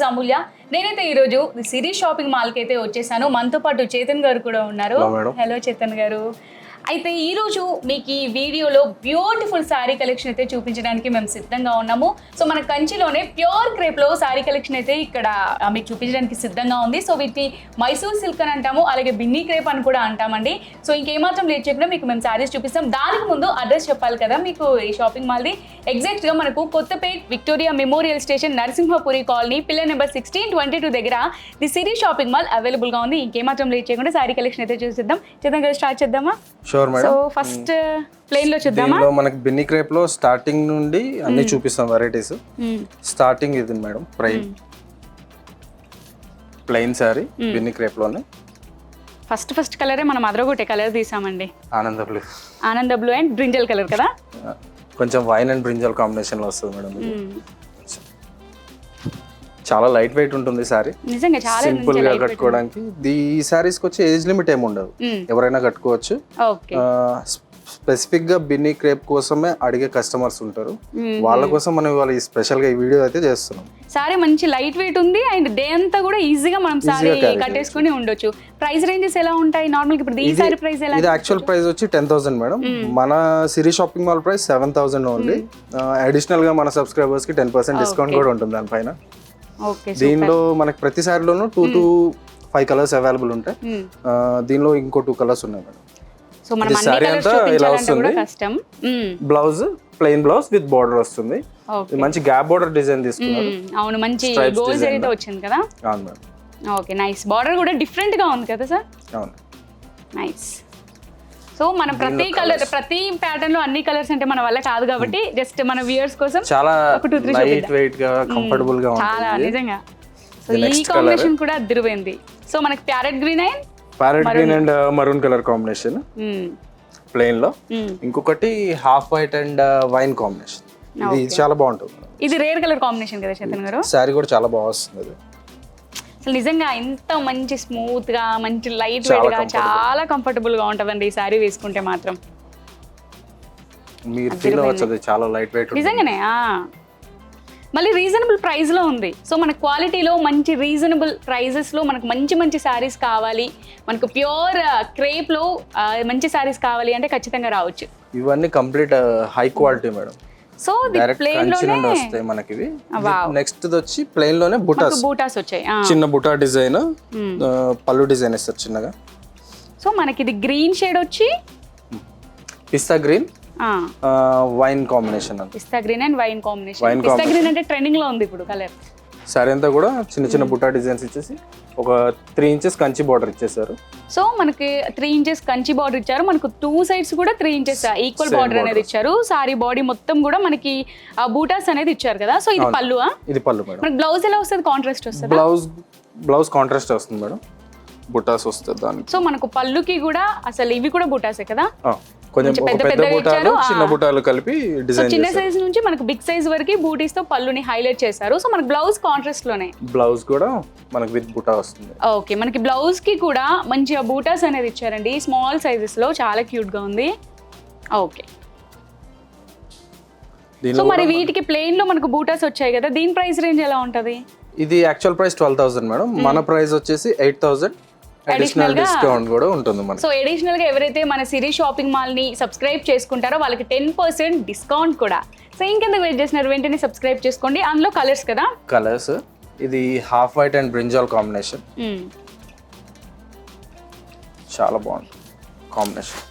అమూల్య. నేనైతే ఈరోజు సిరీ షాపింగ్ మాల్కి అయితే వచ్చేసాను. మనతో పాటు చేతన్ గారు కూడా ఉన్నారు. హలో చేతన్ గారు. అయితే ఈరోజు మీకు ఈ వీడియోలో బ్యూటిఫుల్ శారీ కలెక్షన్ అయితే చూపించడానికి మేము సిద్ధంగా ఉన్నాము. సో మన కంచిలోనే ప్యూర్ క్రేప్లో శారీ కలెక్షన్ అయితే ఇక్కడ మీకు చూపించడానికి సిద్ధంగా ఉంది. సో వీటిని మైసూర్ సిల్క్ అని అంటాము, అలాగే బిన్నీ క్రేప్ అని కూడా అంటామండి. సో ఇంకేమాత్రం లేట్ చేయకుండా మీకు మేము శారీస్ చూపిస్తాం. దానికి ముందు అడ్రస్ చెప్పాలి కదా మీకు. ఈ షాపింగ్ మాల్ది ఎగ్జాక్ట్గా మనకు Kothapet Victoria memorial station Narasimhapuri colony pillar number 1622 దగ్గర ది సిరీ షాపింగ్ మాల్ అవైలబుల్గా ఉంది. ఇంకేమాత్రం లేట్ చేయకుండా శారీ కలెక్షన్ అయితే చూసిద్దాం. చేద్దాం కదా, స్టార్ట్ చేద్దామా? సో ఫస్ట్ ప్లెయిన్ లో చూద్దామా? దీనిలో మనకి బిన్నీ క్రేప్ లో స్టార్టింగ్ నుండి అన్ని చూపిస్తాం వెరైటీస్. స్టార్టింగ్ ఇది madam plain sorry Binny crepe లోనే ఫస్ట్ కలరే మనం అదరగొట్టే కలర్ తీసామండి. ఆనంద బ్లూ అండ్ బ్రింజల్ కలర్ కదా, కొంచెం వైన్ అండ్ బ్రింజల్ కాంబినేషన్ లో వస్తుంది మేడం. చాలా లైట్ వెయిట్ ఉంటుంది సారీ, నిజంగా చాలా సింపుల్ గా కట్టుకోవడానికి. ఈ సారీస్ కి వచ్చి ఏజ్ లిమిట్ ఏమి ఉండదు, ఎవరైనా కట్టుకోవచ్చు. స్పెసిఫిక్ గా బిన్నీ క్రేప్ కోసమే అడిగే కస్టమర్స్ ఉంటారు, వాళ్ళ కోసం మనం ఇవాళ స్పెషల్ గా ఈ వీడియో అయితే చేస్తున్నాం. సారీ మంచి లైట్ వెయిట్ ఉంది అండ్ డే అంతా కూడా ఈజీగా మనం సారీ కట్టేసుకుని ఉండొచ్చు. ప్రైస్ రేంజెస్ ఎలా ఉంటాయి నార్మల్? ఇప్పుడు ఈ సారీ ప్రైస్ ఎలా? ఇది యాక్చువల్ ప్రైస్ వచ్చి 10,000 మేడం. మన Siri shopping mall price 7,000 only. Additional గా మన సబ్స్క్రైబర్స్ కి 10% డిస్కౌంట్ కూడా ఉంటుంది దానిపైన. దీనిలో మనకి ప్రతి సారీలోనూ 2 to 5 కలర్స్ అవైలబుల్ ఉంటాయి. దీనిలో ఇంకో 2 కలర్స్ ఉన్నాయి మేడం. సో మనం సారీ అంతా ఇలా వస్తుంది. Blouse plain blouse with border వస్తుంది. మంచి గ్యాప్ బోర్డర్ డిజైన్ తీసుకున్నారు. అవును, మంచి గోల్డ్ జరీతో వచ్చింది కదా. అవును మేడం. Okay, nice. బోర్డర్ కూడా డిఫరెంట్ గా ఉంది కదా సార్. అవును, నైస్. సో మనం ప్రతి కలర్ ప్రతి ప్యాటర్న్ లో అన్ని కలర్స్ అంటే మన వల్ల కాదు కాబట్టి జస్ట్ మన వ్యూయర్స్ కోసం చాలా లైట్ వెయిట్ గా కంఫర్టబుల్ గా ఉంటుంది. చాలా నిజంగా. సో ఈ కాంబినేషన్ కూడా అదిరిపోయింది. సో మనకి parrot green and maroon colour combination plain లో. ఇంకొకటి half white and wine combination. ఇది చాలా బాగుంటుంది. ఇది రేర్ కలర్ కాంబినేషన్ కదా చేతన్ గారు. సారీ కూడా చాలా బాగా వస్తుంది. అసలు నిజంగా ఇంత మంచి స్మూత్ గా మంచి లైట్ వెయిట్ గా చాలా కంఫర్టబుల్ గా ఉంటదండి ఈ సారీ వేసుకుంటే మాత్రం. మీరు ఫీల్ అవ్వచ్చు, చాలా లైట్ వెయిట్ నిజంగానే. మళ్ళీ రీజనబుల్ ప్రైస్ లో ఉంది. సో మన క్వాలిటీలో మంచి రీజనబుల్ ప్రైజెస్ లో మనకు మంచి మంచి సారీస్ కావాలి, మనకు ప్యూర్ క్రేప్ లో మంచి సారీస్ కావాలి అంటే ఖచ్చితంగా రావచ్చు. ఇవన్నీ complete high quality madam. So plain లోనే వస్తాయి మనకి. నెక్స్ట్ వచ్చి ప్లెయిన్ లోనే బూటాస్ వచ్చాయి. చిన్న బూటా డిజైన్, పళ్ళు డిజైన్ ఇస్తారు చిన్నగా. సో మనకి ఇది గ్రీన్ షేడ్ వచ్చి pista green wine combination. Pista green and wine combination. Pista green అంటే ట్రెండింగ్ లో ఉంది ఇప్పుడు కలర్. సారీ అంతా కూడా చిన్న చిన్న బుట్టా డిజైన్స్ ఇచ్చేసి ఒక 3 inches కంచి బార్డర్ ఇచ్చేసారు. సో మనకి 3 inches కంచి బార్డర్ ఇచ్చారు. మనకు 2 sides కూడా 3 inches ఈక్వల్ బార్డర్ అనేది ఇచ్చారు. సారీ బాడీ మొత్తం కూడా మనకి బూటాస్ అనేది ఇచ్చారు కదా. సో ఇది పళ్ళు. ఇది పళ్ళు మేడం. మనకి బ్లౌజ్ ఎలా వస్తుంది? కాంట్రాస్ట్ వస్తుంది. బ్లౌజ్ కాంట్రాస్ట్ వస్తుంది మేడం, బుటాస్ వస్తుంది దానికి. సో మనకు పళ్ళుకి కూడా అసలు ఇవి కూడా బుటాసే కదా. కొంచెం పెద్ద బూటాలు చిన్న బూటాలు కలిపి డిజైన్. చిన్న సైజ్ నుంచి మనకు బిగ్ సైజ్ వరకు బూటీస్ తో పళ్ళుని హైలైట్ చేశారు. సో మనకి బ్లౌజ్ కాంట్రాస్ట్ లోనే. బ్లౌజ్ కూడా మనకి విత్ బూటా వస్తుంది. ఓకే, మనకి బ్లౌజ్ కి కూడా మంచిగా బూటాస్ అనేది ఇచ్చారండి స్మాల్ సైజెస్ లో. చాలా క్యూట్ గా ఉంది. ఓకే, సో మరి వీటికి ప్లెయిన్ లో మనకు బూటాస్ వచ్చాయి కదా, దీని ప్రైస్ రేంజ్ ఎలా ఉంటది? ఇది యాక్చువల్ ప్రైస్ 12,000 మేడం. మన ప్రైస్ వచ్చేసి 8,000. అడిషనల్ డిస్కౌంట్ కూడా ఉంటుంది మనకి. సో అడిషనల్ గా ఎవరైతే మన సిరీ షాపింగ్ మాల్ ని సబ్స్క్రైబ్ చేసుకుంటారో వాళ్ళకి 10% డిస్కౌంట్ కూడా. సో ఇంకెందుకు వెయిట్ చేస్తున్నారు, వెంటనే సబ్స్క్రైబ్ చేసుకోండి. అందులో కలర్స్ కదా, కలర్స్ ఇది half white and brinjal combination. చాలా బాగుంది కాంబినేషన్.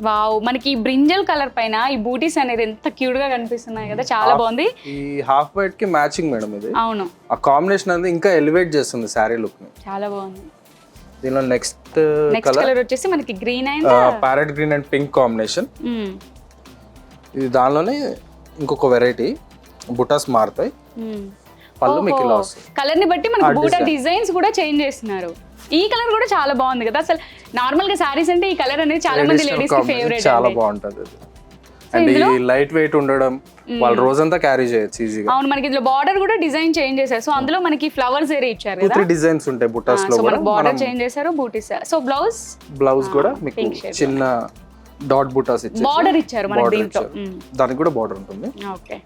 వావ్, మనకి ఈ బ్రింజల్ కలర్ పైన ఈ బూటీస్ అనేది ఎంత క్యూట్ గా కనిపిస్తున్నాయి కదా, చాలా బాగుంది. ఈ హాఫ్ వైట్ కి మ్యాచింగ్ మేడం ఇది. అవును, ఆ కాంబినేషన్ అనేది ఇంకా ఎలివేట్ చేస్తుంది సారీ లుక్ ని. చాలా బాగుంది. దీనిలో నెక్స్ట్ కలర్ వచ్చేసి మనకి green and parrot green and pink combination. ఇది దానిలోనే ఇంకొక వెరైటీ బుటాస్ మారుతాయి. పళ్ళు మీకు ఇలా వస్తుంది. కలర్ ని బట్టి మనకి బూటా డిజైన్స్ కూడా చేంజ్ చేస్తున్నారు. ఈ కలర్ కూడా చాలా బాగుంది కదా. అసలు నార్మల్ గా సారీస్ అంటే ఈ కలర్ అనేది చాలా మంది లేడీస్ కి ఫేవరెట్. చాలా బాగుంటది. అండ్ ఈ లైట్ వెయిట్ ఉండడం వాళ్ళు రోజంతా క్యారీ చేయొచ్చు ఈజీగా. అవును, మనకి ఇందులో బార్డర్ కూడా డిజైన్ చేంజ్ చేశారు. సో అందులో మనకి ఫ్లవర్స్ ఏరి ఇచ్చారు కదా, 2-3 డిజైన్స్ ఉంటాయి బుటాస్ లో కూడా. బార్డర్ చేంజ్ చేశారు, బూటీస్. సో బ్లౌజ్ కూడా మీకు చిన్న డాట్ బుటాస్ ఇచ్చారు, బార్డర్ ఇచ్చారు మనకి దీంట్లో. దానికి కూడా బార్డర్ ఉంటుంది. ఓకే,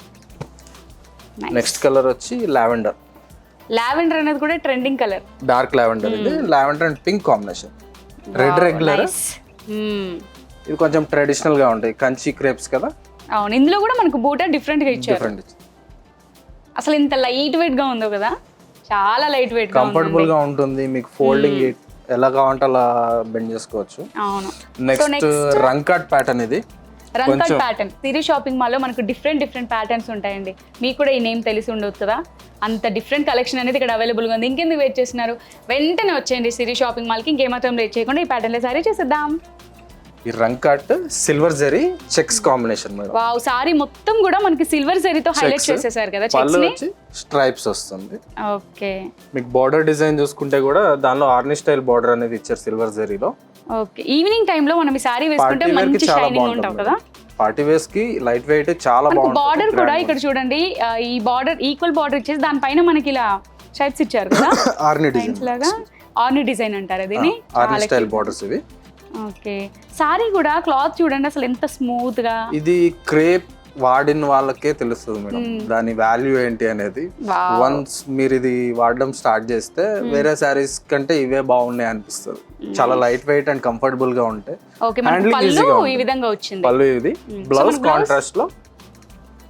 నెక్స్ట్ కలర్ వచ్చి లావెండర్. లావెండర్ అనేది కూడా ట్రెండింగ్ కలర్, డార్క్ లావెండర్. ఇది lavender and pink combination. Red regular. ఇది కొంచెం ట్రెడిషనల్ గా ఉంటాయి, కంచి క్రేప్స్ కదా. అవును, ఇందులో కూడా మనకు బూటా డిఫరెంట్ గా ఇచ్చారు. డిఫరెంట్. అసలు ఇంత లైట్ వెయిట్ గా ఉందో కదా, చాలా లైట్ వెయిట్ గా కంఫర్టబుల్ గా ఉంటుంది. మీకు ఫోల్డింగ్ ఎలా కావాలంటే అలా బెండ్ చేసుకోవచ్చు. అవును. Next rangkat pattern. ఇది rangkat pattern Siri shopping mall లో మనకు డిఫరెంట్ ప్యాటర్న్స్ ఉంటాయండి. మీకు కూడా ఈ నేమ్ తెలిసి ఉండొచ్చు కదా, అంత డిఫరెంట్ కలెక్షన్ అనేది ఇక్కడ అవైలబుల్ గా ఉంది. ఇంకెందుకు వెయిట్ చేస్తున్నారు, వెంటనే వచ్చేయండి సిరీ షాపింగ్ మాల్ కి. ఇంకేమాత్రం వెయిట్ చేయకుండా ఈ ప్యాటర్న్ లో సారీ చేసేద్దాం. ఈ rangkat silver zari checks combination madam. Wow, sari మొత్తం కూడా మనకి సిల్వర్ జరీతో హైలైట్ చేసేసారు కదా. పళ్ళు వచ్చి స్ట్రైప్స్ వస్తుంది. ఓకే. మీకు బార్డర్ డిజైన్ చూసుకుంటే కూడా దానిలో ఆర్ని స్టైల్ బార్డర్ అనేది ఇచ్చారు సిల్వర్ జరీలో. ఓకే. ఈవినింగ్ టైం లో మనం ఈ సారీ వేసుకుంటే మంచి షైనింగ్ ఉంటావు కదా. పార్టీ వేర్స్ కి లైట్ వెయిట్ చాలా బాగుంటుంది. బార్డర్ కూడా ఇక్కడ చూడండి, ఈ బార్డర్ ఈక్వల్ బార్డర్ ఇచ్చేసి దానిపైన మనకి ఇలా షైప్స్ ఇచ్చారు కదా. ఆర్ని డిజైన్ లాగా ఆర్ని డిజైన్ అంటారు దీన్ని. ఆర్ని స్టైల్ బార్డర్స్ ఇవి. ఓకే. సారీ కూడా క్లాత్ చూడండి అసలు ఎంత స్మూత్ గా. ఇది క్రేప్ వాడిన వాళ్ళకే తెలుస్తుంది మేడం దాని వాల్యూ ఏంటి అనేది. వన్స్ మీరు ఇది వాడడం స్టార్ట్ చేస్తే వేరే సారీస్ కంటే ఇవే బాగున్నాయి అనిపిస్తుంది. చాలా లైట్ వెయిట్ అండ్ కంఫర్టబుల్ గా ఉంటాయి. ఈ విధంగా వచ్చింది పళ్ళు. ఇది బ్లౌజ్ కాంట్రాస్ట్ లో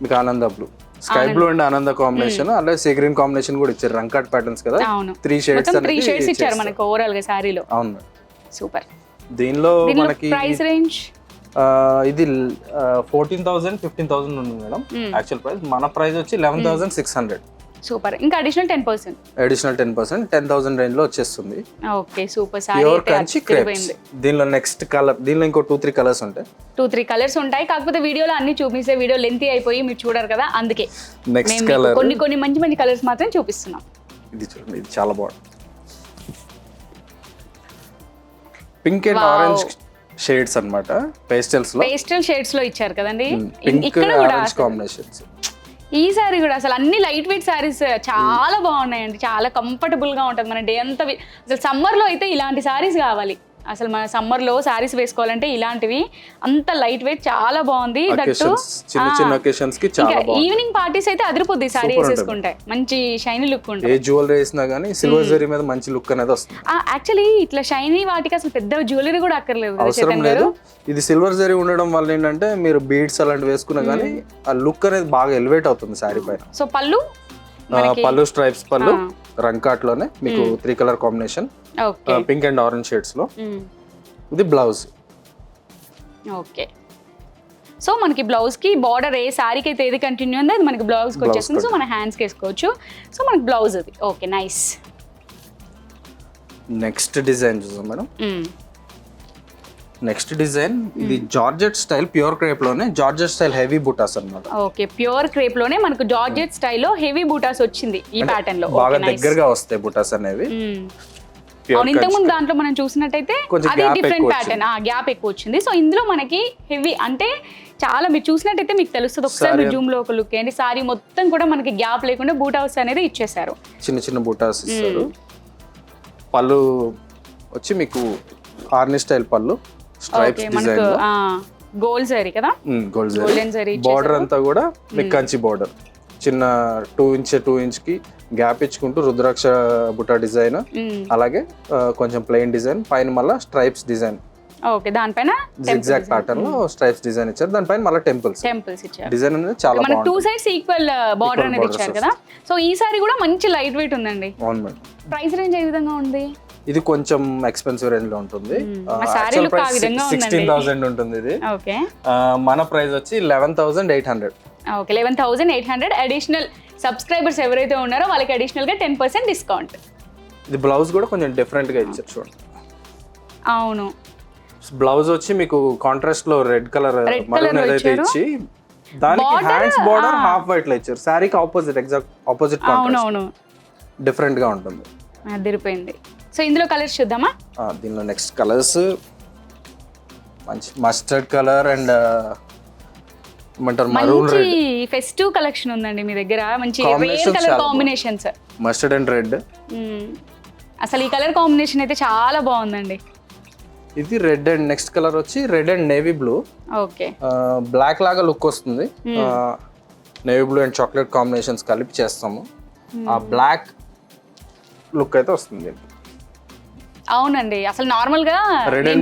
మీకు ఆనంద బ్లూ, స్కై బ్లూ అండ్ ఆనంద కాంబినేషన్, అలాగే సీ గ్రీన్ కాంబినేషన్ కూడా ఇచ్చారు. రంకాట్ ప్యాటర్న్స్ కదా, 3 షేడ్స్ ఇచ్చారు మనకి ఓవరాల్ గా సారీలో. అవును, సూపర్. దీనిలో మనకి ప్రైస్ రేంజ్ ఇది 14,000 15,000 ఉంది మేడం యాక్చువల్ ప్రైస్. మన ప్రైస్ వచ్చి 11,600. సూపర్. ఇంకా అడిషనల్ 10%. అడిషనల్ 10% 10,000 రేంజ్ లో వచ్చేస్తుంది. Okay, super. Sorry pure Kanchi crepes. దీనిలో నెక్స్ట్ కలర్, దీనిలో ఇంకో 2-3 కలర్స్ ఉంటాయి. 2-3 కలర్స్ ఉంటాయి. కాకపోతే వీడియోలో అన్ని చూపిస్తే వీడియో లెంతీ అయిపోయి మీరు చూడరు కదా, అందుకే నెక్స్ట్ కలర్ కొన్ని మంచి కలర్స్ మాత్రం చూపిస్తున్నాం. ఇది చూడండి, ఇది చాలా బాగుంది. పింక్ అండ్ ఆరెంజ్ షేడ్స్ అన్నమాట. పేస్టల్ షేడ్స్ లో ఇచ్చారు కదండి. Pink orange combinations. ఈ సారీ కూడా అసలు అన్ని లైట్ వెయిట్ సారీస్ చాలా బాగున్నాయండి. చాలా కంఫర్టబుల్ గా ఉంటుంది మన డే అంతా. అసలు సమ్మర్ లో అయితే ఇలాంటి సారీస్ కావాలి. అసలు మన సమ్మర్ లో సారీస్ వేసుకోవాలంటే ఇలాంటివి, అంత లైట్ వెయిట్ చాలా బాగుంది. చిన్న ఒకేషన్స్ కి చాలా బాగుంది. ఈవినింగ్ పార్టీస్ అయితే అదిరిపోద్ది సారీ వేసుకుంటే, మంచి షైనీ లుక్ ఉంటుంది. ఏ జ్యువెలరీ వేసినా గానీ సిల్వర్ జరీ మీద మంచి లుక్ అనేది వస్తుంది. యాక్చువల్లీ ఇట్లా షైనీ వాటికి అసలు పెద్ద జ్యువెలరీ కూడా అక్కర్లేదు, అవసరం లేదు. ఇది సిల్వర్ జరీ ఉండడం వల్ల ఏంటంటే మీరు బీడ్స్ అలాంటివి వేసుకున్నా గానీ ఆ లుక్ అనేది బాగా ఎలివేట్ అవుతుంది సారీ పైన. సో పళ్ళు స్ట్రైప్స్ పళ్ళు రంకాట్ లోనే మీకు 3 colour combination, pink and orange shades లో. ఇది బ్లౌజ్. ఓకే. సో మనకి బ్లౌజ్ కి బార్డర్ ఏ సారీకి అయితే ఏది కంటిన్యూ ఉందో అది మనకి బ్లౌజ్ కి వచ్చేస్తుంది. సో మన హ్యాండ్స్ కి వేసుకోవచ్చు. సో మనకి బ్లౌజ్ అది. Okay, nice. నెక్స్ట్ డిజైన్ చూద్దాం మేడం. నెక్స్ట్ డిజైన్ ఇది జార్జెట్ స్టైల్ ప్యూర్ క్రేప్ లోనే జార్జెట్ స్టైల్ హెవీ బూటాస్ అన్నమాట. ఓకే, ప్యూర్ క్రేప్ లోనే మనకు జార్జెట్ స్టైల్లో హెవీ బూటాస్ వచ్చింది ఈ ప్యాటర్న్ లో. బాగా దగ్గరగా వస్తాయి బూటాస్ అనేవి. ఇంతకు ముందు దాంట్లో మనం చూసినట్టయితే అది డిఫరెంట్ ప్యాటర్న్, గ్యాప్ ఎక్కువ వచ్చింది. సో ఇందులో మనకి హెవీ అంటే చాలా మీరు చూసినట్టయితే మీకు తెలుస్తుంది. ఒకసారి జూమ్ లో ఒక లుక్ ఏంటి, సారీ మొత్తం కూడా మనకి గ్యాప్ లేకుండా బూటాస్ అనేది ఇచ్చేసారు. చిన్న బూటాస్ ఇస్తారు. పళ్ళు వచ్చి మీకు ఆర్ని స్టైల్ పళ్ళు, స్ట్రైప్స్ డిజైన్ లో గోల్డ్ జరీ కదా, గోల్డెన్ జరీ. బార్డర్ అంతా కూడా మీకు కంచి బార్డర్, చిన్న 2 ఇంచ్ కి గ్యాప్ ఇచ్చుకుంటూ రుద్రాక్ష బుట్ట డిజైన్, అలాగే కొంచెం ప్లెయిన్ డిజైన్, పైన మళ్ళీ స్ట్రైప్స్ డిజైన్. ఓకే, దానిపైన ఎగ్జాక్ట్ ప్యాటర్న్ లో స్ట్రైప్స్ డిజైన్ ఇచ్చారు. దానిపైన మళ్ళీ టెంపుల్స్ ఇచ్చారు. డిజైన్ అనేది చాలా బాగుంది. మనకి 2 సైడ్స్ ఈక్వల్ బార్డర్ అనేది ఇచ్చారు కదా. సో ఈ సారీ కూడా మంచి లైట్ వెయిట్ ఉందండి. అవును మేడం. ప్రైస్ రేంజ్ ఏ విధంగా ఉంది? ఇది కొంచెం ఎక్స్పెన్సివ్ రేంజ్ లో ఉంటుంది. 16,000 ఉంటుంది ఇది. ఓకే, మన ప్రైస్ వచ్చి 11,800. ఓకే, 11,800. అడిషనల్ సబ్స్క్రైబర్స్ ఎవరైతే ఉన్నారో వాళ్ళకి అడిషనల్ గా 10% డిస్కౌంట్. ఇది బ్లౌజ్ కూడా కొంచెం డిఫరెంట్ గా ఇచ్చారు చూడండి. అవును, బ్లౌజ్ వచ్చి మీకు కాంట్రాస్ట్ లో రెడ్ కలర్ మరూన్ ఏదైతే ఇచ్చి దానికి హ్యాండ్స్ బోర్డర్ హాఫ్ వైట్ లో ఇచ్చారు. సారీకి opposite, exact opposite contrast different గా ఉంటుంది. అదిరిపోయింది. సో ఇందులో కలర్స్ చూద్దామా? దీనిలో నెక్స్ట్ కలర్స్ మంచి mustard colour and maroon red. Festive collection ఉందండి మీ దగ్గర. మంచి rare colour combinations, mustard and red. అసలు ఈ కలర్ కాంబినేషన్ అయితే చాలా బాగుందండి. ఇది రెడ్ అండ్ నెక్స్ట్ కలర్ వచ్చి red and navy blue. Okay, black లాగా లుక్ వస్తుంది. Navy blue and chocolate combinations కలిపి చేస్తాము. ఆ బ్లాక్ లుక్ అయితే వస్తుంది. అవునండి, అసలు నార్మల్ గా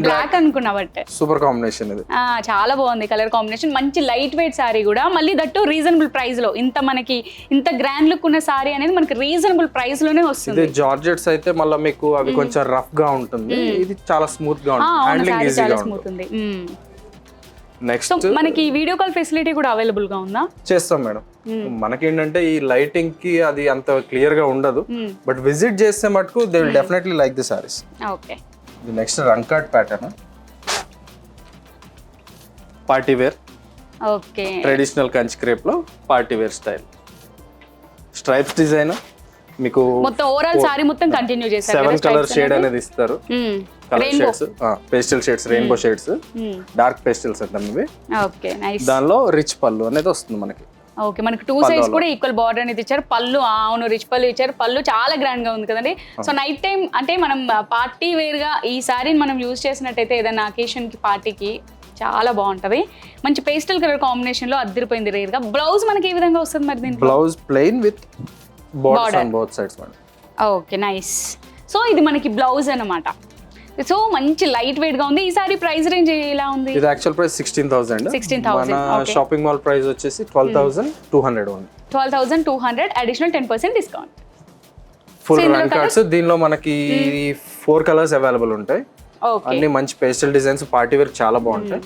బ్లాక్ అనుకున్నా బట్ సూపర్ కాంబినేషన్ ఇది. చాలా బాగుంది కలర్ కాంబినేషన్. మంచి లైట్ వెయిట్ సారీ కూడా, మళ్ళీ దట్టు రీజనబుల్ ప్రైస్ లో. మనకి ఇంత గ్రాండ్ లుక్ ఉన్న సారీ అనేది మనకి రీజనబుల్ ప్రైస్ లోనే వస్తుంది. ఇది జార్జెట్స్ అయితే మళ్ళీ మీకు అవి కొంచెం రఫ్ గా ఉంటుంది, ఇది చాలా స్మూత్ గా ఉంటుంది, హ్యాండ్లింగ్ ఈజీగా ఉంటుంది. నెక్స్ట్ మనకి వీడియో కాల్ ఫెసిలిటీ కూడా అవైలబుల్ గా ఉందా? చేస్తాం మేడం. మనకేంటంటే ఈ లైటింగ్ కి అది అంత క్లియర్ గా ఉండదు, బట్ విజిట్ చేస్తే మటుకు they will definitely like the saris. Okay. Next rangkat pattern, party wear. Okay. Traditional Kanchi crepe లో party wear style, stripes design. మీకు మొత్తం ఓవరాల్ సారీ మొత్తం కంటిన్యూ చేశారు. 7 కలర్ షేడ్ అనేది ఇస్తారు. Colour shades, pastel shades, rainbow shades, dark pastels అంటాం ఇవి. Okay, nice. దానిలో రిచ్ పళ్ళు అనేది వస్తుంది మనకి. ఓకే, మనకి 2 సైడ్స్ కూడా ఈక్వల్ బార్డర్ అనేది ఇచ్చారు. పళ్ళు అవును, రిచ్ పళ్ళు ఇచ్చారు. పళ్ళు చాలా గ్రాండ్ గా ఉంది కదండి. సో నైట్ టైం అంటే మనం పార్టీ వేర్ గా ఈ సారీని మనం యూజ్ చేసినట్టయితే ఏదైనా అకేషన్ కి, పార్టీకి చాలా బాగుంటది. మంచి పేస్టల్ కలర్ కాంబినేషన్ లో అద్దరిపోయింది రేర్ గా. బ్లౌజ్ మనకి ఏ విధంగా వస్తుంది మరి దీనికి? Blouse plain with borders on both sides madam. Okay, nice. So ఇది మనకి బ్లౌజ్ అన్నమాట. సో మంచి లైట్ వెయిట్ గా ఉంది. ఈ సారీ ప్రైస్ రేంజ్ ఎలా ఉంది? ఇది యాక్చువల్ ప్రైస్ 16,000. 16,000. మన షాపింగ్ మాల్ ప్రైస్ వచ్చేసి 12,200 ఉంది. 12,200 additional 10% discount. Full run cards. దీనిలో మనకి 4 కలర్స్ అవైలబుల్ ఉంటాయి. అన్ని మంచి పేస్టల్ డిజైన్స్, పార్టీ వేర్ చాలా బాగుంటాయి.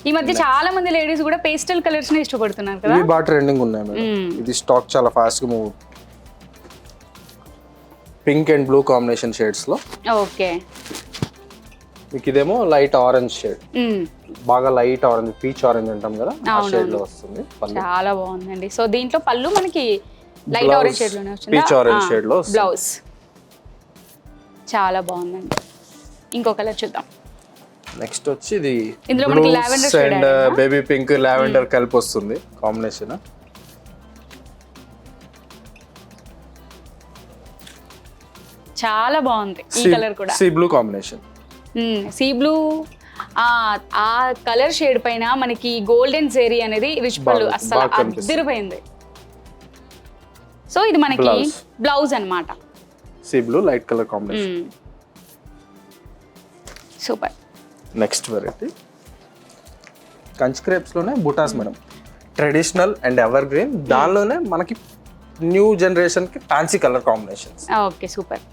ఈ మధ్య చాలా మంది లేడీస్ కూడా పేస్టల్ కలర్స్ ని ఇష్టపడుతున్నారు కదా. ఇవి బాగా ట్రెండింగ్ ఉన్నాయి మేడం. ఇది స్టాక్ చాలా ఫాస్ట్ గా move. Pink and blue combination shades లో. ఓకే. మీకు ఇదేమో లైట్ ఆరెంజ్ షేడ్, బాగా లైట్ ఆరెంజ్, పీచ్ ఆరెంజ్ అంటాం కదా, ఆ షేడ్ లో వస్తుంది. చాలా బాగుందండి. సో దీంట్లో పళ్ళు మనకి లైట్ ఆరెంజ్ షేడ్ లోనే వస్తుంది. పీచ్ ఆరెంజ్ షేడ్ లో బ్లౌజ్ చాలా బాగుందండి. ఇంకో కలర్ చూద్దాం. నెక్స్ట్ వచ్చి ఇది ఇందులో మనకి lavender shade and baby pink lavender కలిపి వస్తుంది కాంబినేషన్. చాలా బాగుంది ఈ కలర్ కూడా. Sea blue combination. Sea blue ఆ కలర్ షేడ్ పైన మనకి గోల్డెన్ జెరీ అనేది రిచ్ పళ్ళు అసలు అదిరిపోయింది. సో ఇది మనకి బ్లౌజ్ అన్నమాట. Sea blue light colour combination. Super. Next variety Kanchi crepes లోనే butas madam. Traditional and evergreen, దానిలోనే మనకి న్యూ జనరేషన్ కి fancy colour combinations. Okay, super.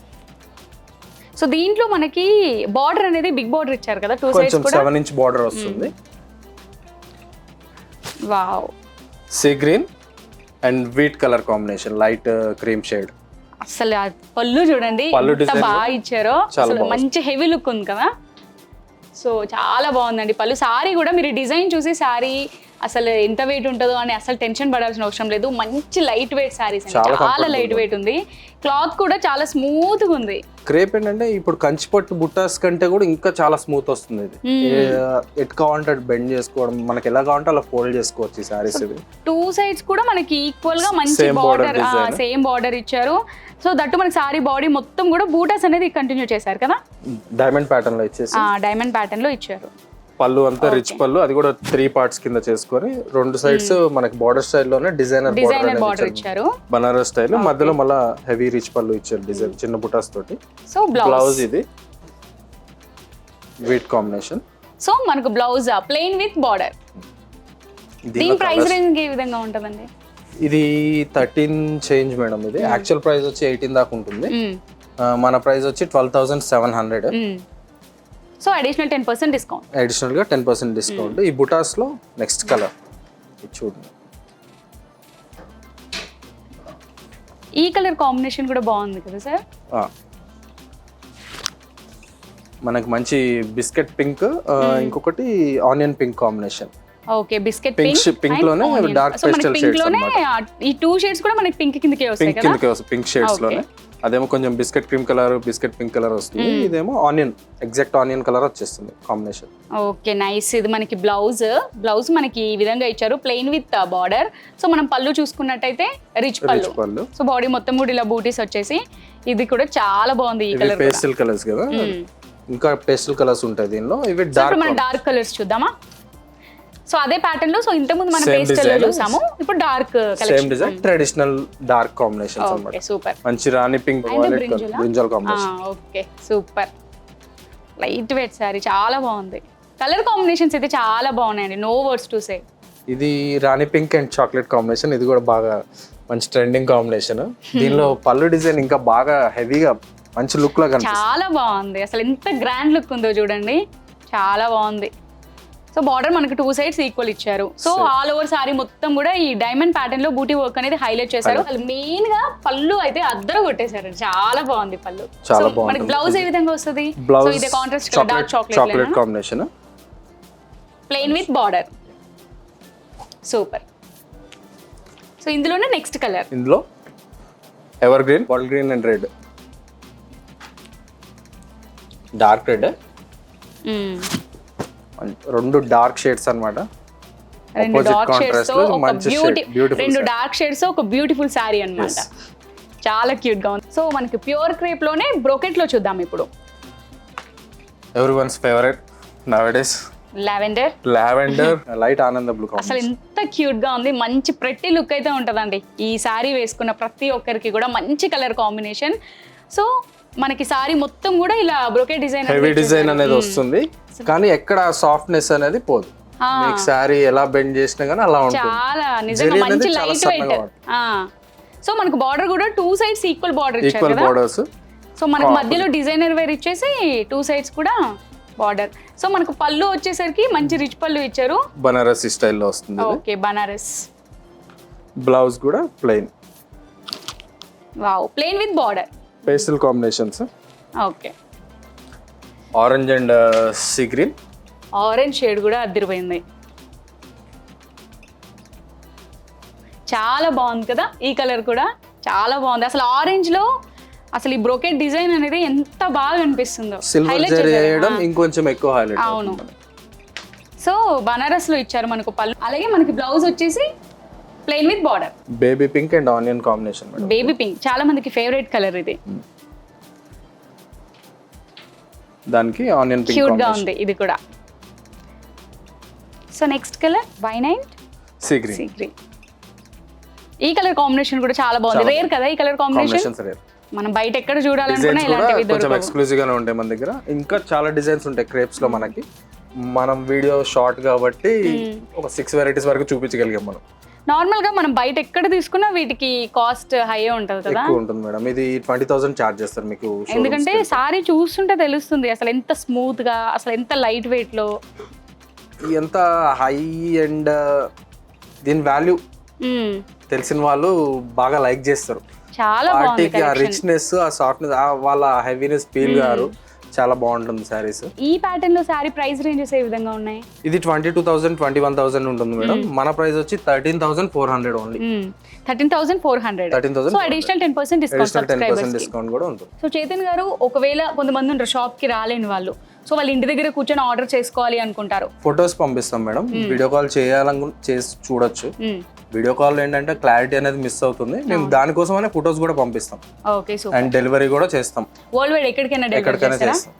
So దీంట్లో మనకి బార్డర్ అనేది బిగ్ బార్డర్ ఇచ్చారు కదా, 2 సైడ్స్ కూడా 7 ఇంచ్ బార్డర్ వస్తుంది. Wow. Sea green and wheat colour combination, light cream shade. అసలు పళ్ళు చూడండి ఎంత బాగా ఇచ్చారో, అసలు మంచి హెవీ లుక్ ఉంది కదా. సో చాలా బాగుందండి పళ్ళు. సారీ కూడా మీరు డిజైన్ చూసి సారీ అసలు ఎంత వెయిట్ ఉంటుందో అని అసలు టెన్షన్ పడాల్సిన అవసరం లేదు. మంచి లైట్ వెయిట్ సారీస్, చాలా లైట్ వెయిట్ ఉంది. క్లాత్ కూడా చాలా స్మూత్ గా ఉంది. క్రేప్ ఏంటంటే ఇప్పుడు కంచిపట్టు బుట్టాస్ కంటే కూడా ఇంకా చాలా స్మూత్ వస్తుంది. ఇది ఎట్ కావాలంటే బెండ్ చేసుకోవడం, మనకి ఎలా కావాలంటే అలా ఫోల్డ్ చేసుకోవచ్చు ఈ సారీస్. ఇది 2 సైడ్స్ కూడా మనకి ఈక్వల్ గా మంచి బార్డర్, సేమ్ బార్డర్ ఇచ్చారు. సో దట్టు మనకి సారీ బాడీ మొత్తం కూడా బూటాస్ అనేది కంటిన్యూ చేశారు కదా, డైమండ్ ప్యాటర్న్ లో ఇచ్చేసి. డైమండ్ ప్యాటర్న్ లో ఇచ్చారు. పళ్ళు అంతా రిచ్ పళ్ళు, అది కూడా 3 పార్ట్స్ కింద చేసుకొని 2 సైడ్స్ మనకి బార్డర్ స్టైల్ లోనే డిజైనర్ బార్డర్ ఇచ్చారు. బనారస్ స్టైల్, మధ్యలో మళ్ళీ హెవీ రిచ్ పళ్ళు ఇచ్చారు డిజైన్ చిన్న బుటాస్ తోటి. సో బ్లౌజ్ ఇది వీట్ కాంబినేషన్. సో మనకు బ్లౌజ్ ప్లెయిన్ విత్ బార్డర్. దీని ప్రైస్ రేంజ్ ఏ విధంగా ఉంటుందండి? ఇది 13 చేంజ్ మేడం. ఇది యాక్చువల్ ప్రైస్ వచ్చి 18 దాకా ఉంటుంది. మన ప్రైస్ వచ్చి 12,700. So additional 10% discount. అడిషనల్ గా 10% డిస్కౌంట్. ఈ బుటాస్ లో నెక్స్ట్ కలర్ చూడండి. ఈ కలర్ కాంబినేషన్ కూడా బాగుంది కదా సార్. మనకి మంచి బిస్కెట్ పింక్, ఇంకొకటి onion pink combination. Okay, biscuit pink లోనే డార్క్ పేస్టల్ షేడ్స్ అన్నమాట. ఈ 2 షేడ్స్ కూడా మనకి పింక్ కిందకే వస్తాయి కదా. కిందకే వస్తాయి పింక్ షేడ్స్ లోనే. అదేమో కొంచెం biscuit cream colour, biscuit pink colour వస్తుంది. ఇదేమో ఆనియన్, ఎగ్జాక్ట్ ఆనియన్ కలర్ వచ్చేస్తుంది కాంబినేషన్. Okay, nice. ఇది మనకి బ్లౌజ్ మనకి ఈ విధంగా ఇచ్చారు, ప్లెయిన్ విత్ బార్డర్. సో మనం పళ్ళు చూసుకున్నట్టయితే రిచ్ పళ్ళు. సో బాడీ మొత్తం కూడా ఇలా బూటీస్ వచ్చేసి, ఇది కూడా చాలా బాగుంది. ఈ కలర్ పేస్టల్ కలర్స్ కదా, ఇంకా పేస్టల్ కలర్స్ ఉంటాయి దీనిలో. ఇవి డార్క్ కలర్స్ చూద్దామా. సో అదే ప్యాటర్న్ లో, సో ఇంతకుముందు మనం Same పేస్టల్ లో design. చూసాము, ఇప్పుడు dark same collection. Design traditional dark combinations అన్నమాట. Okay super. మంచి rani pink brinjal combination. Okay super. Light weight sari, చాలా బాగుంది. కలర్ కాంబినేషన్స్ అయితే చాలా బాగున్నాయండి, నో వర్డ్స్ టు సే. ఇది రాణి పింక్ అండ్ చాక్లెట్ కాంబినేషన్. ఇది కూడా బాగా మంచి ట్రెండింగ్ కాంబినేషన్. దీనిలో పళ్ళు డిజైన్ ఇంకా బాగా హెవీగా మంచి లుక్ లా కనిపిస్తుంది. చాలా బాగుంది, అసలు ఎంత గ్రాండ్ లుక్ ఉందో చూడండి, చాలా బాగుంది. సో బార్డర్ మనకి 2 సైడ్స్ ఈక్వల్ ఇచ్చారు. సో ఆల్ ఓవర్ సారీ మొత్తం కూడా ఈ డైమండ్ ప్యాటర్న్ లో బూటీ వర్క్ అనేది హైలైట్ చేశారు. అసలు మెయిన్ గా పళ్ళు అయితే అద్దరు కొట్టేశారు, చాలా బాగుంది పళ్ళు. చాలా సో బాగుంది. మనకి బ్లౌజ్ ఏ విధంగా వస్తుంది? సో బ్లౌజ్ ఇది contrast dark chocolate chocolate combination, plain with border. Super. So ఇందులోనే నెక్స్ట్ కలర్, ఇందులో ever green, bottle green and red, dark red, రెండు డార్క్ షేడ్స్ అన్నమాట. రెండు డార్క్ షేడ్స్ తో ఒక బ్యూటిఫుల్ రెండు డార్క్ షేడ్స్ ఒక బ్యూటిఫుల్ సారీ అన్నమాట. చాలా క్యూట్ గా ఉంది. సో మనకి ప్యూర్ క్రేప్ లోనే బ్రోకెట్ లో చూద్దాం ఇప్పుడు. ఎవ్రీవన్స్ ఫేవరెట్ నౌడేస్ లావెండర్, లైట్ ఆనంద బ్లూ కాంబినేషన్. అసలు ఎంత క్యూట్ గా ఉంది, మంచి ప్రెట్టి లుక్ అయితే ఉంటదండి. ఈ సారీ వేసుకున్న ప్రతి ఒక్కరికి కూడా మంచి కలర్ కాంబినేషన్. సో మనకి సారీ మొత్తం కూడా ఇలా బ్రోకెట్ డిజైన్, హెవీ డిజైన్ అనేది వస్తుంది, కానీ ఎక్కడ సాఫ్ట్నెస్ అనేది పోదు. మీకు సారీ ఎలా బెండ్ చేసినా కానీ అలా ఉంటుంది. చాలా నిజంగా మంచి లైట్ వెయిట్. సో మనకు బార్డర్ కూడా 2 సైడ్స్ ఈక్వల్ బార్డర్ ఇచ్చారు ఈక్వల్ కదా. బోర్డర్స్. సో మనకు మధ్యలో డిజైనర్ వేర్ ఇచ్చేసి 2 సైడ్స్ కూడా బార్డర్. సో మనకు పళ్ళు వచ్చేసరికి మంచి రిచ్ పళ్ళు ఇచ్చారు, బనారసి స్టైల్లో వస్తుంది. ఓకే బనారస్. బ్లౌజ్ కూడా plain, wow, plain with border, pastel combinations. Okay orange and sea green, orange shade కూడా అదిరిపోయింది, చాలా బాగుంది కదా. ఈ కలర్ కూడా చాలా బాగుంది. అసలు ఆరెంజ్ లో అసలు ఈ బ్రోకెట్ డిజైన్ అనేది ఎంత బాగా అనిపిస్తుందో. సిల్వర్ జరీ వేయడం ఇంకొంచెం ఎక్కువ హైలైట్. అవును. సో బనారస్ లో ఇచ్చారు మనకు పళ్ళు, అలాగే మనకి బ్లౌజ్ వచ్చేసి plain with border. Baby pink and onion combination. Baby pink చాలా మందికి ఫేవరెట్ కలర్ ఇది, దానికి ఆనియన్ పింక్ క్యూట్ గా ఉంది ఇది కూడా. So next colour wine and sea green. Sea green. ఈ కలర్ కాంబినేషన్ కూడా చాలా బాగుంది, రేర్ కదా ఈ కలర్ కాంబినేషన్. మనం బయట ఎక్కడ చూడాలనుకున్నా ఇలాంటివి కొంచెం ఎక్స్క్లూజివ్ గానే ఉంటాయి మన దగ్గర. ఇంకా చాలా డిజైన్స్ ఉంటాయి క్రేప్స్ లో మనకి. మనం వీడియో షార్ట్ కాబట్టి ఒక 6 వెరైటీస్ వరకు చూపించగలిగాం మనం. నార్మల్ గా మనం బయట ఎక్కడ తీసుకున్నా వీటికి కాస్ట్ హై ఉంటుంది కదా. ఎక్కువ ఉంటుంది మేడం, ఇది 20,000 చార్జ్ చేస్తారు మీకు. ఎందుకంటే సారీ చూస్తుంటే తెలుస్తుంది అసలు ఎంత స్మూత్ గా, అసలు ఎంత లైట్ వెయిట్ లో, ఎంత హై అండ్ దీని వాల్యూ తెలిసిన వాళ్ళు బాగా లైక్ చేస్తారు. చాలా బాగుంది. ఆ రిచ్నెస్, ఆ సాఫ్ట్నెస్, వాళ్ళ హెవీనెస్ ఫీల్ గారు చాలా బాగుంటుంది సారీస్. ఈ ప్యాటర్న్ లో సారీ ప్రైస్ రేంజెస్ ఏ విధంగా ఉన్నాయి? ఇది 22,000 21,000 ఉంటుంది మేడం. మన ప్రైస్ వచ్చి 13,400 ఓన్లీ. 13,400. సో అడిషనల్ 10% డిస్కౌంట్ కూడా ఉంటుంది. సో చేతన్ గారు, ఒకవేళ కొంతమంది ఉంటారు షాప్ కి రాలేని వాళ్ళు, సో వాళ్ళు ఇంటి దగ్గర కూర్చొని ఆర్డర్ చేసుకోవాలి అనుకుంటారు, ఫొటోస్ పంపిస్తాం మేడం. వీడియో కాల్ చేయాలని చేసి చూడొచ్చు. వీడియో కాల్ ఏంటంటే క్లారిటీ అనేది మిస్ అవుతుంది, మేము దానికోసమనే ఫొటోస్ కూడా పంపిస్తాం. Okay super. అండ్ డెలివరీ కూడా చేస్తాం, వరల్డ్ వైడ్ ఎక్కడికైనా డెలివరీ చేస్తాం.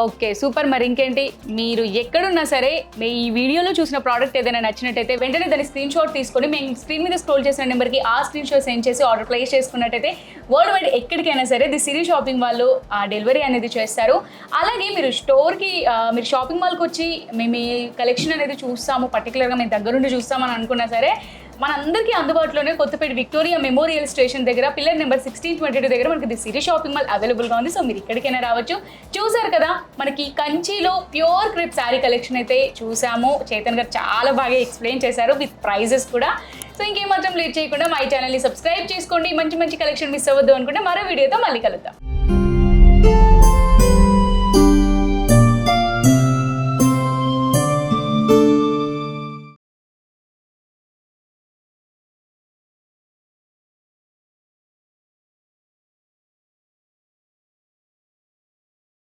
Okay super. మరి ఇంకేంటి, మీరు ఎక్కడున్నా సరే మీ ఈ వీడియోలో చూసిన ప్రోడక్ట్ ఏదైనా నచ్చినట్టయితే వెంటనే దాని స్క్రీన్ షాట్ తీసుకొని మేము స్క్రీన్ మీద స్క్రోల్ చేసిన నెంబర్కి ఆ స్క్రీన్ షాట్ సెండ్ చేసి ఆర్డర్ ప్లేస్ చేసుకున్నట్టయితే వరల్డ్ వైడ్ ఎక్కడికైనా సరే ది సిరీ షాపింగ్ వాళ్ళు ఆ డెలివరీ అనేది చేస్తారు. అలాగే మీరు స్టోర్కి, మీరు షాపింగ్ మాల్కి వచ్చి మేము ఈ కలెక్షన్ అనేది చూస్తాము, పర్టికులర్గా మేము దగ్గరుండి చూస్తామని అనుకున్నా సరే మనందరికీ అందుబాటులోనే కొత్తపేట విక్టోరియా మెమోరియల్ స్టేషన్ దగ్గర పిల్లర్ నెంబర్ 1622 దగ్గర మనకి ది సిరీ షాపింగ్ మాల్ అవైలబుల్గా ఉంది. సో మీరు ఇక్కడికైనా రావచ్చు. చూసారు కదా, మనకి కంచిలో ప్యూర్ క్రేప్ శారీ కలెక్షన్ అయితే చూసాము. చేతన్ గారు చాలా బాగా ఎక్స్ప్లెయిన్ చేశారు విత్ ప్రైజెస్ కూడా. సో ఇంకేమాత్రం లేట్ చేయకుండా మా ఛానల్ని సబ్స్క్రైబ్ చేసుకోండి. మంచి మంచి కలెక్షన్ మిస్ అవ్వద్దు అనుకుంటే మరో వీడియోతో మళ్ళీ కలుద్దాం.